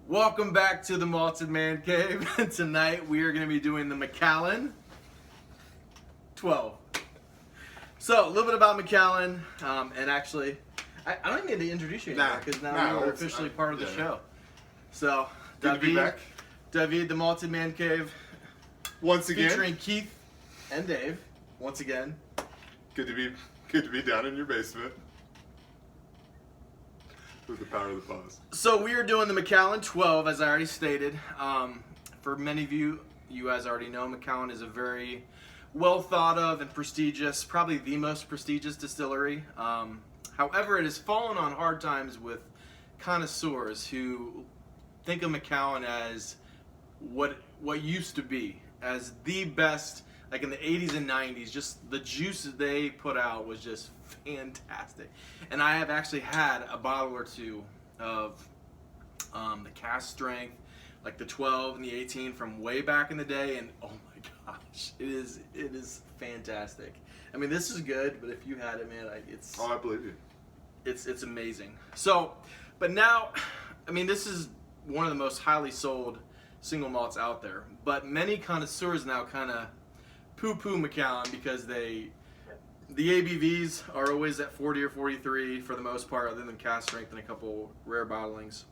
Welcome back to the Malted Man Cave. Tonight we are going to be doing the Macallan 12. So a little bit about Macallan, and actually, I don't even need to introduce you anymore because now you're officially part of the show. So, Good to be back. David, the Malted Man Cave, Once again. featuring Keith and Dave. Once again, Good to be down in your basement. With the power of the pause. so we are doing the Macallan 12, as I already stated. For many of you guys already know, Macallan is a very well thought of and prestigious, probably the most prestigious distillery. However, it has fallen on hard times with connoisseurs who think of Macallan as what used to be, as the best. Like in the 80s and 90s, just the juice that they put out was just fantastic. And I have actually had a bottle or two of the cask strength, like the 12 and the 18 from way back in the day, and oh my gosh, it is fantastic. I mean, this is good, but if you had it, man, it's Oh, I believe you. it's amazing. So, but now, I mean, this is one of the most highly sold single malts out there. But many connoisseurs now kind of poo-poo Macallan because the ABVs are always at 40 or 43 for the most part, other than cask strength and a couple rare bottlings.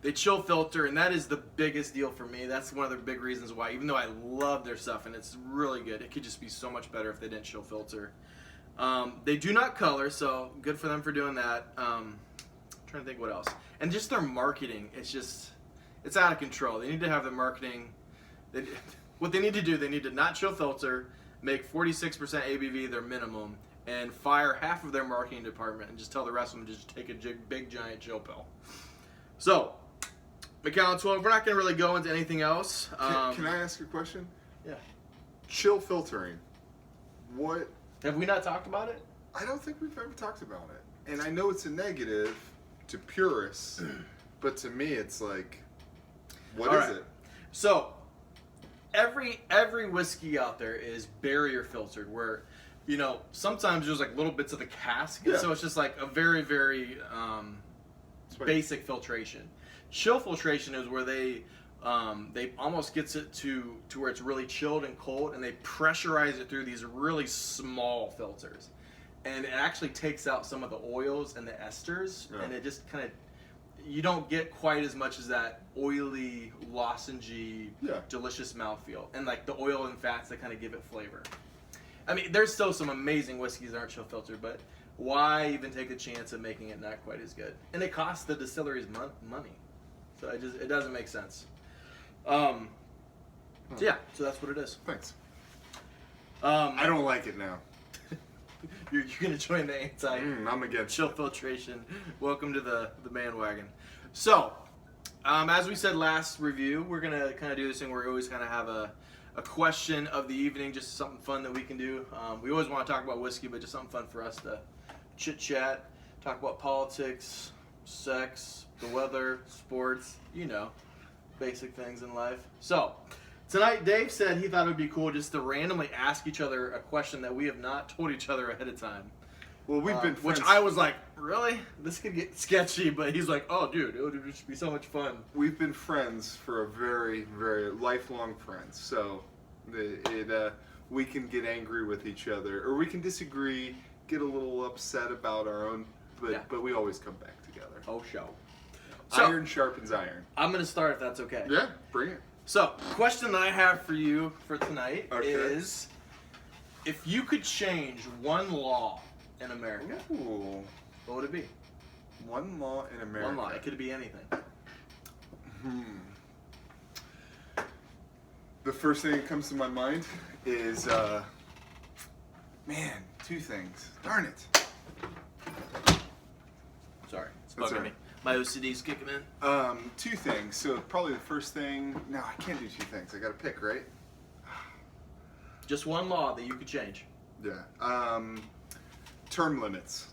They chill filter, and that is the biggest deal for me. That's one of the big reasons why, even though I love their stuff and it's really good, it could just be so much better if they didn't chill filter. They do not color, so good for them for doing that. I'm trying to think what else. And just their marketing, it's out of control. They need to have their marketing. What they need to do, they need to not chill filter, make 46% ABV their minimum, and fire half of their marketing department and just tell the rest of them to just take a big giant chill pill. So, Macallan 12, we're not going to really go into anything else. Can I ask a question? Yeah. Chill filtering. What? Have we not talked about it? I don't think we've ever talked about it. And I know it's a negative to purists, but to me it's like, what All is right. it? So, every whiskey out there is barrier filtered, where, you know, sometimes there's like little bits of the cask, and Yeah. so it's just like a very, very basic filtration. Chill filtration is where they almost gets it to where it's really chilled and cold, and they pressurize it through these really small filters, and it actually takes out some of the oils and the esters, Yeah. and it just kind of, you don't get quite as much as that oily, lozengey, Yeah. delicious mouthfeel, and like the oil and fats that kind of give it flavor. I mean, there's still some amazing whiskeys that aren't chill filtered, but why even take a chance of making it not quite as good? And it costs the distilleries money, so it doesn't make sense. So yeah, so that's what it is. Thanks. I I don't like it now. You're gonna join the anti. I'm against Chill filtration. Welcome to the bandwagon. So, as we said last review, we're gonna kind of do this thing where we always kind of have a question of the evening, just something fun that we can do. We always want to talk about whiskey, but just something fun for us to chit chat, talk about politics, sex, the weather, sports, you know, basic things in life. So, tonight Dave said he thought it would be cool just to randomly ask each other a question that we have not told each other ahead of time. Well, we've been friends. Which I was like, really? This could get sketchy, but he's like, oh, dude, it would just be so much fun. We've been friends for a very, very lifelong friends. So we can get angry with each other, or we can disagree, get a little upset about our own, but we always come back together. Oh, show. So, Iron sharpens iron. I'm going to start if that's okay. Yeah, bring it. So, question that I have for you for tonight Okay. is, if you could change one law in America, Ooh. what would it be? One law in America. One law. It could be anything. The first thing that comes to my mind is, man, two things. Darn it. Sorry, it's That's bugging all me. right. My OCD's kicking in. Two things. So probably the first thing. No, I can't do two things. I got to pick, right? Just one law that you could change. Yeah. Term limits.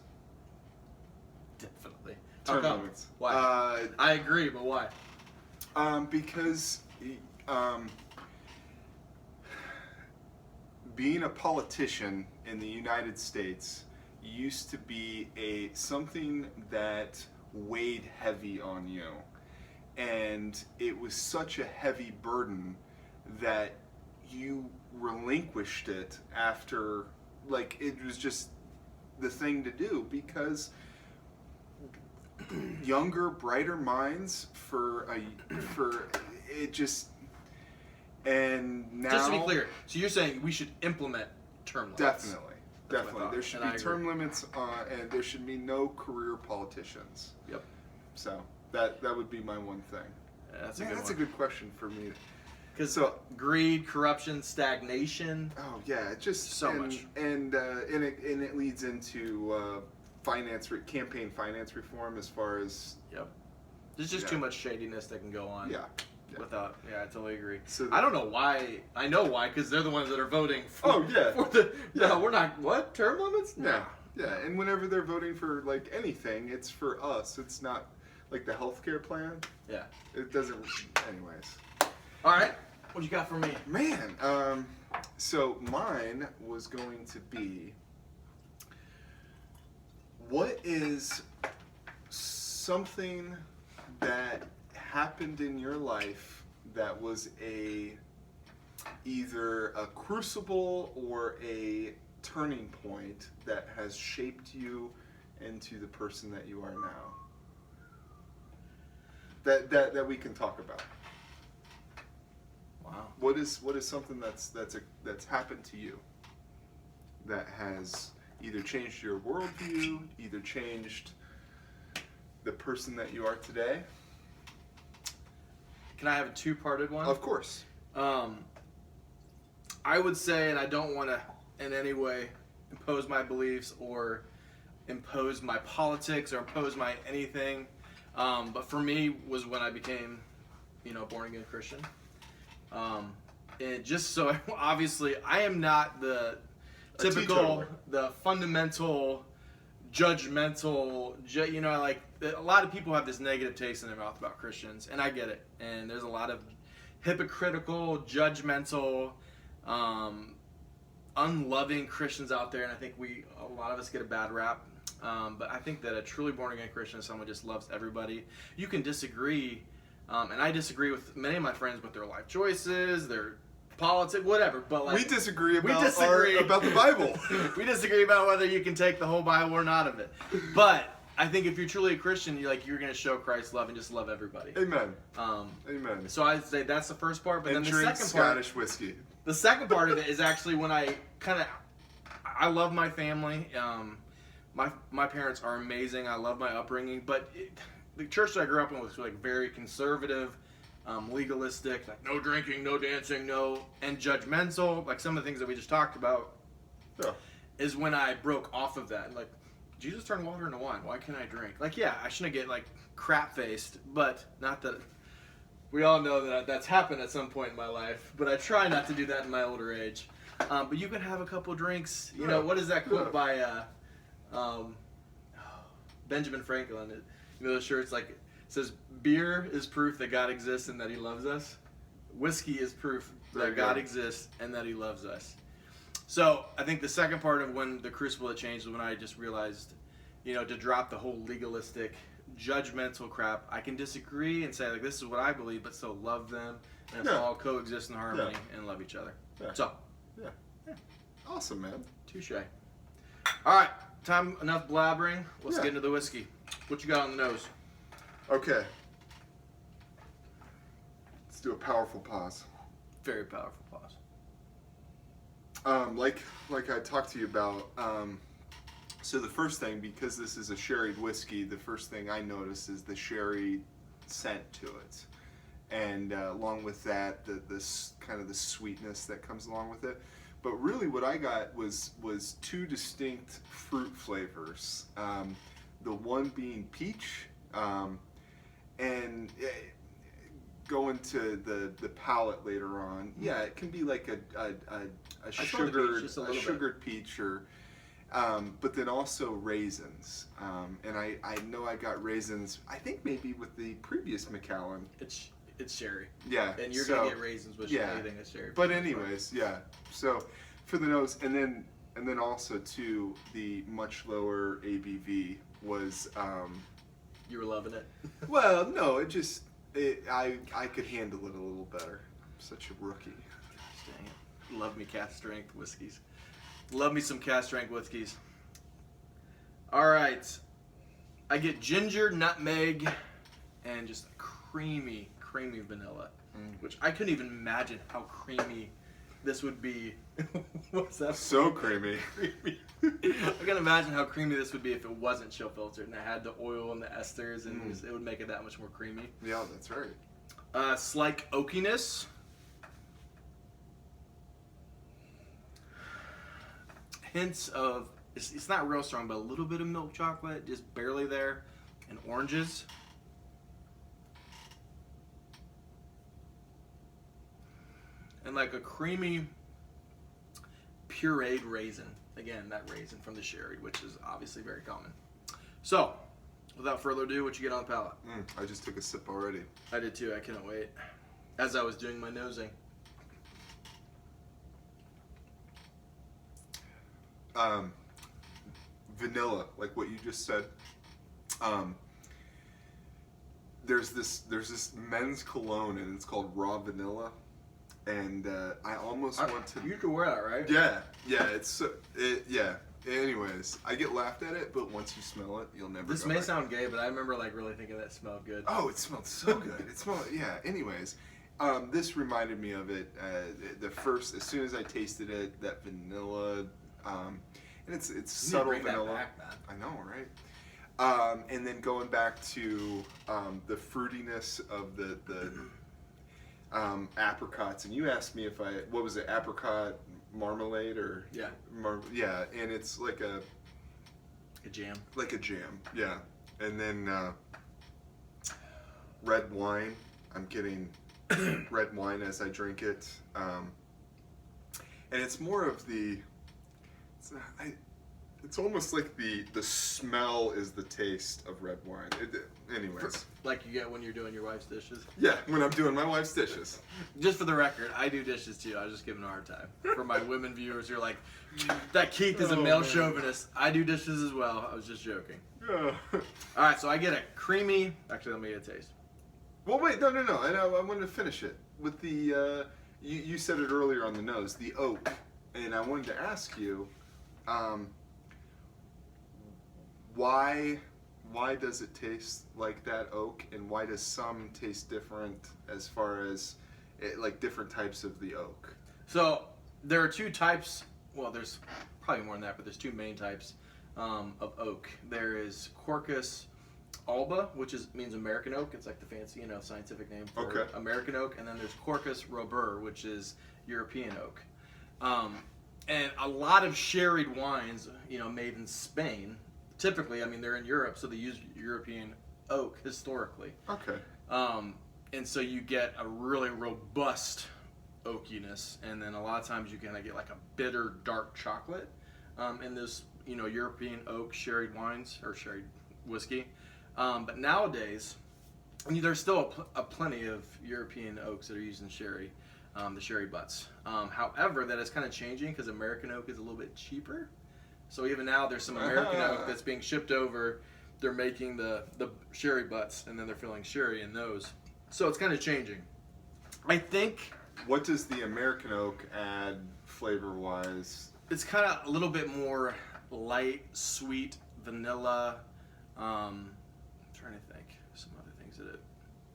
Definitely. Term How come? limits. Why? I agree, but why? Because being a politician in the United States used to be something that weighed heavy on you. and it was such a heavy burden that you relinquished it after, like, it was just the thing to do, because younger, brighter minds for it just, and now, Just to be clear, so you're saying we should implement term limits? definitely. That's what I thought, There should and be I term agree. limits, and there should be no career politicians. Yep. So that would be my one thing. Yeah, that's a Man, good that's one. a good question for me. Because So- greed, corruption, stagnation. Oh yeah, it just So and, much. and it leads into campaign finance reform, as far as Yep. There's just Yeah. too much shadiness that can go on. yeah. Without, I totally agree. So I don't know why. I know why, because they're the ones that are voting for. Oh, yeah. For the Yeah. no, we're not. What term limits? Yeah, yeah, and whenever they're voting for like anything, it's for us. It's not like the healthcare plan. Yeah. It doesn't. Anyways, All right. What you got for me? man. So mine was going to be, what is something that happened in your life that was either a crucible or a turning point that has shaped you into the person that you are now, that we can talk about? Wow. What is something that's happened to you that has either changed your worldview, either changed the person that you are today? Can I have a two-parted one? Of course. I would say, and I don't want to in any way impose my beliefs or impose my politics or impose my anything, but for me was when I became, born again Christian. And just so obviously, I am not the typical, teetotaler. the fundamental, judgmental. Like a lot of people have this negative taste in their mouth about Christians, and I get it. And there's a lot of hypocritical, judgmental, unloving Christians out there, and I think a lot of us get a bad rap. But I think that a truly born again Christian is someone who just loves everybody. You can disagree, and I disagree with many of my friends with their life choices, their politics, whatever. But like, We disagree about about the Bible. we disagree about whether you can take the whole Bible or not of it. But I think if you're truly a Christian, you're going to show Christ's love and just love everybody. Amen. Um, Amen. so I'd say that's the first part. But And then the drink second part. Scottish whiskey. The second part of it is actually when I love my family. My parents are amazing. I love my upbringing, but the church that I grew up in was like very conservative, legalistic, like no drinking, no dancing, and judgmental. Like some of the things that we just talked about. Yeah. Is when I broke off of that. Like Jesus turned water into wine. Why can't I drink? Like I shouldn't get like crap faced, but not that. We all know that that's happened at some point in my life, but I try not to do that in my older age. But you can have a couple drinks. What is that quote by Benjamin Franklin? The shirt's like, it says, beer is proof that God exists and that he loves us. Whiskey is proof There that you God go. exists and that he loves us. So I think the second part of when the crucible had changed was when I just realized, to drop the whole legalistic, judgmental crap. I can disagree and say like this is what I believe, but still love them and Yeah. all coexist in harmony and love each other. Yeah. So, Awesome, man. touche. All right, time enough blabbering. Let's Yeah. get into the whiskey. What you got on the nose? Okay. Let's do a powerful pause. Very powerful pause. Like I talked to you about, so the first thing, because this is a sherried whiskey, the first thing I noticed is the sherry scent to it. And along with that, this kind of the sweetness that comes along with it. But really what I got was two distinct fruit flavors. The one being peach, and going to the palate later on, it can be like a smell the peach just a little bit. sugared peach, or but then also raisins. And I know I got raisins, I think maybe with the previous Macallan. It's sherry. Yeah. And you're so- gonna get raisins with anything that's sherry. But anyways, yeah. So for the nose, and then also too, the much lower ABV was You were loving it. well, no, it just I could handle it a little better. I'm such a rookie. Gosh dang it. Love me cast strength whiskeys. Love me some cast strength whiskeys. All right. I get ginger, nutmeg, and just creamy vanilla, which I couldn't even imagine how creamy this would be. What's that? So creamy. Creamy. I can imagine how creamy this would be if it wasn't chill filtered and it had the oil and the esters, and it would make it that much more creamy. Yeah, that's right. Slight oakiness. Hints of, it's not real strong, but a little bit of milk chocolate, just barely there, and oranges. And like a creamy pureed raisin. Again, that raisin from the sherry, which is obviously very common. So, without further ado, what you get on the palate? I just took a sip already. I did too, I couldn't wait. As I was doing my nosing. Vanilla, like what you just said. There's this men's cologne and it's called Raw Vanilla, and I almost want to. You can wear that, right? Yeah. Yeah. Anyways, I get laughed at it, but once you smell it, you'll never. This go may back. sound gay, but I remember like really thinking that smelled good. Oh, it smelled so good. It smelled, yeah. Anyways, this reminded me of it. As soon as I tasted it, that vanilla, and it's subtle bring that vanilla. back, man. I know, right? And then going back to the fruitiness of the apricots, and you asked me if what was it, apricot marmalade or Yeah. Yeah, and it's like a jam. Like a jam, yeah. And then red wine. I'm getting red wine as I drink it, and it's more of the. It's almost like the smell is the taste of red wine. Anyways. Like you get when you're doing your wife's dishes. Yeah, when I'm doing my wife's dishes. Just for the record, I do dishes too. I was just giving a hard time. For my women viewers who are like, that Keith is a male chauvinist. I do dishes as well. I was just joking. Yeah. Alright, so I get a creamy, actually let me get a taste. Well, wait, no. I wanted to finish it with the, you said it earlier on the nose, the oak. And I wanted to ask you, why does it taste like that oak, and why does some taste different as far as like different types of the oak? So there are two types, well there's probably more than that, but there's two main types of oak. There is Quercus alba, which means American oak. It's like the fancy, scientific name for American oak. And then there's Quercus robur, which is European oak. And a lot of sherried wines, made in Spain, typically, they're in Europe, so they use European oak historically. Okay. And so you get a really robust oakiness, and then a lot of times you kind of get like a bitter dark chocolate in this, European oak sherried wines or sherried whiskey. But nowadays, there's still a plenty of European oaks that are used in sherry, the sherry butts. However, that is kind of changing because American oak is a little bit cheaper. So even now, there's some American oak that's being shipped over. They're making the sherry butts, and then they're filling sherry in those. So it's kind of changing. I think. What does the American oak add flavor-wise? It's kind of a little bit more light, sweet, vanilla. I'm trying to think some other things that it.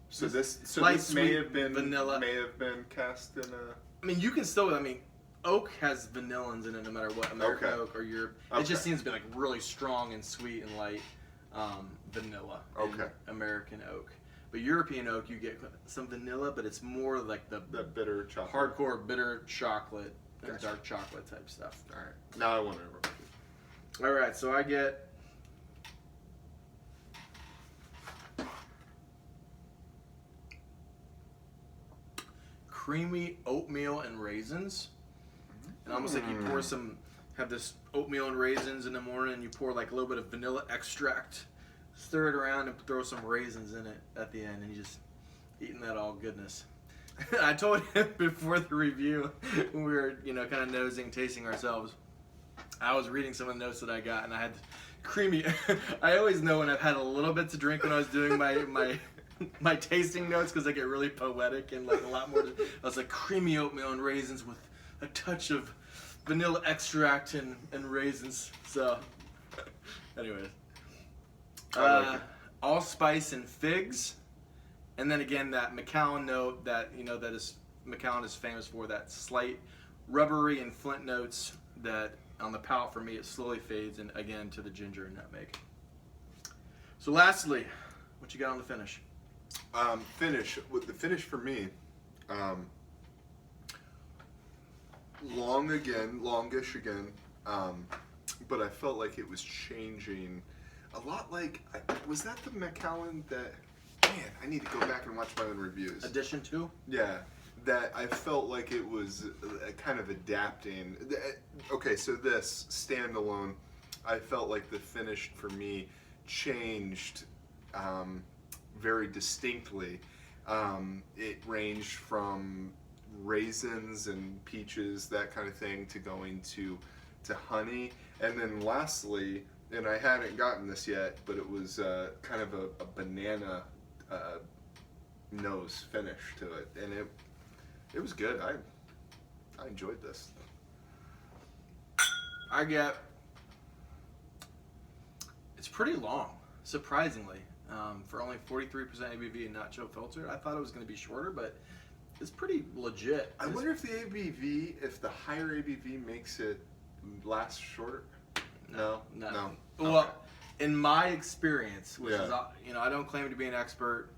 So this light, this sweet, may have been vanilla. May have been cast in a. You can still. Oak has vanillins in it no matter what, American oak or Europe. It just seems to be like really strong and sweet and light vanilla in American oak. But European oak, you get some vanilla, but it's more like the bitter chocolate. Hardcore bitter chocolate and dark chocolate type stuff. All right. Now I want to. All right, so I get creamy oatmeal and raisins. And almost like you pour have this oatmeal and raisins in the morning, and you pour like a little bit of vanilla extract, stir it around, and throw some raisins in it at the end, and you just eating that all goodness. I told him before the review, when we were, kind of nosing, tasting ourselves, I was reading some of the notes that I got, and I had creamy. I always know when I've had a little bit to drink when I was doing my my tasting notes because I get really poetic and like a lot more. I was like creamy oatmeal and raisins with a touch of vanilla extract and raisins. So, anyways, like it. allspice and figs, and then again that Macallan note that Macallan is famous for, that slight rubbery and flint notes that on the palate for me it slowly fades, and again to the ginger and nutmeg. So lastly, what you got on the finish? Finish for me, longish again, but I felt like it was changing a lot. Like, was that the Macallan that? Man, I need to go back and watch my own reviews. Addition to? Yeah, that I felt like it was kind of adapting. Okay, so this standalone, I felt like the finish for me changed very distinctly. It ranged from raisins and peaches, that kind of thing, to going to honey, and then lastly, and I hadn't gotten this yet, but it was kind of a banana nose finish to it, and it was good. I enjoyed this. It's pretty long, surprisingly, for only 43% ABV and not chill filtered. I thought it was going to be shorter, but it's pretty legit. I wonder if the higher ABV makes it last shorter. No. Well, Okay. in my experience, which Yeah. is, I don't claim to be an expert,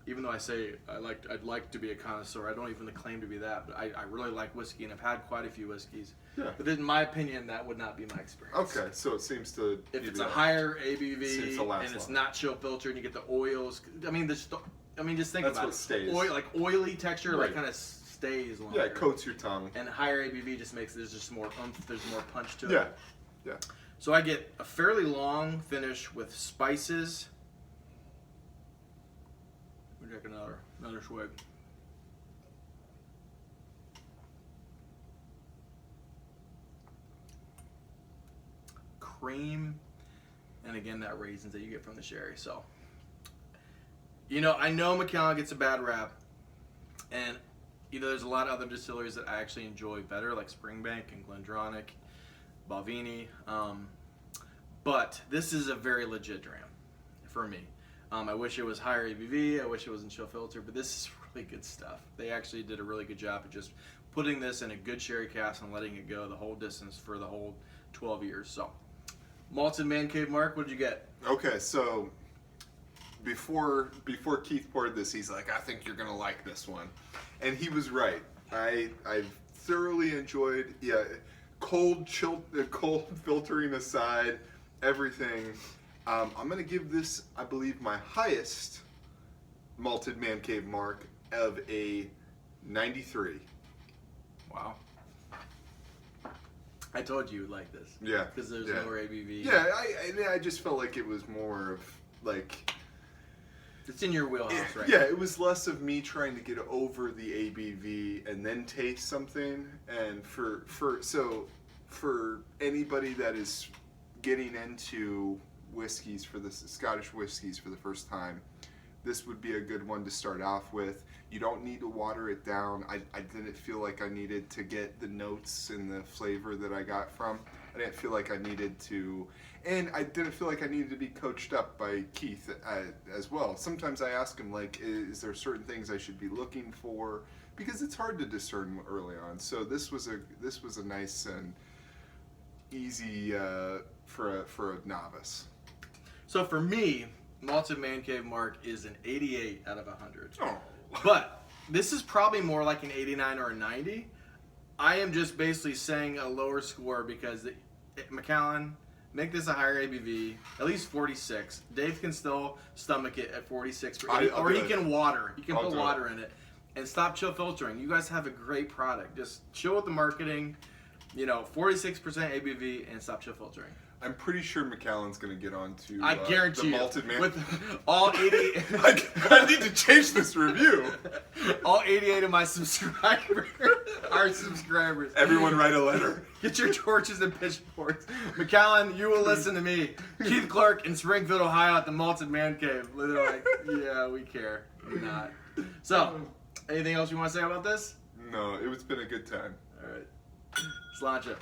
even though I say I'd like to be a connoisseur. I don't even claim to be that, but I really like whiskey, and I've had quite a few whiskeys. Yeah. But in my opinion, that would not be my experience. Okay, so it seems to. If it's a higher ABV seems to last and it's longer. not chill filtered, and you get the oils. Just think That's about what it. stays. Oily texture, Right. like kind of stays longer. Yeah, it coats your tongue. And higher ABV just makes there's just more oomph. There's more punch to it. Yeah. So I get a fairly long finish with spices. We drink another swig. Cream, and again that raisins that you get from the sherry. So, I know Macallan gets a bad rap, and there's a lot of other distilleries that I actually enjoy better, like Springbank and Glendronach, Balvenie. But this is a very legit dram for me. I wish it was higher ABV. I wish it wasn't chill filter, but this is really good stuff. They actually did a really good job of just putting this in a good sherry cask and letting it go the whole distance for the whole 12 years. So, Malted Man Cave, Mark, what did you get? Okay, so before Keith poured this, he's like, "I think you're gonna like this one," and he was right. I thoroughly enjoyed. Yeah, cold filtering aside, everything. I'm gonna give this, I believe, my highest Malted Man Cave mark of a 93. Wow. I told you you'd like this. Yeah. Because there's yeah. lower ABV. Yeah, I just felt like it was more of like. It's in your wheelhouse, right? Yeah, it was less of me trying to get over the ABV and then taste something. And for anybody that is getting into whiskeys Scottish whiskeys for the first time, this would be a good one to start off with. You don't need to water it down. I didn't feel like I needed to get the notes and the flavor that I got from. I didn't feel like I needed to, and I didn't feel like I needed to be coached up by Keith as well. Sometimes I ask him, like, is there certain things I should be looking for? Because it's hard to discern early on. So this was a nice and easy for a novice. So for me, Malted Man Cave Mark is an 88 out of 100. Oh. But this is probably more like an 89 or a 90. I am just basically saying a lower score because Macallan, make this a higher ABV, at least 46. Dave can still stomach it at 46, or he can water. He can put water in it. And stop chill filtering. You guys have a great product. Just chill with the marketing, 46% ABV, and stop chill filtering. I'm pretty sure Macallan's going to get on to I guarantee the you, malted man. with all 80, I need to change this review. all 88 of my subscribers are subscribers. Everyone write a letter. Get your torches and pitchforks. Macallan, you will listen to me. Keith Clark in Springfield, Ohio at the Malted Man Cave. They're like, yeah, we care. You're not. So, anything else you want to say about this? No, it's been a good time. All right. Let's launch it.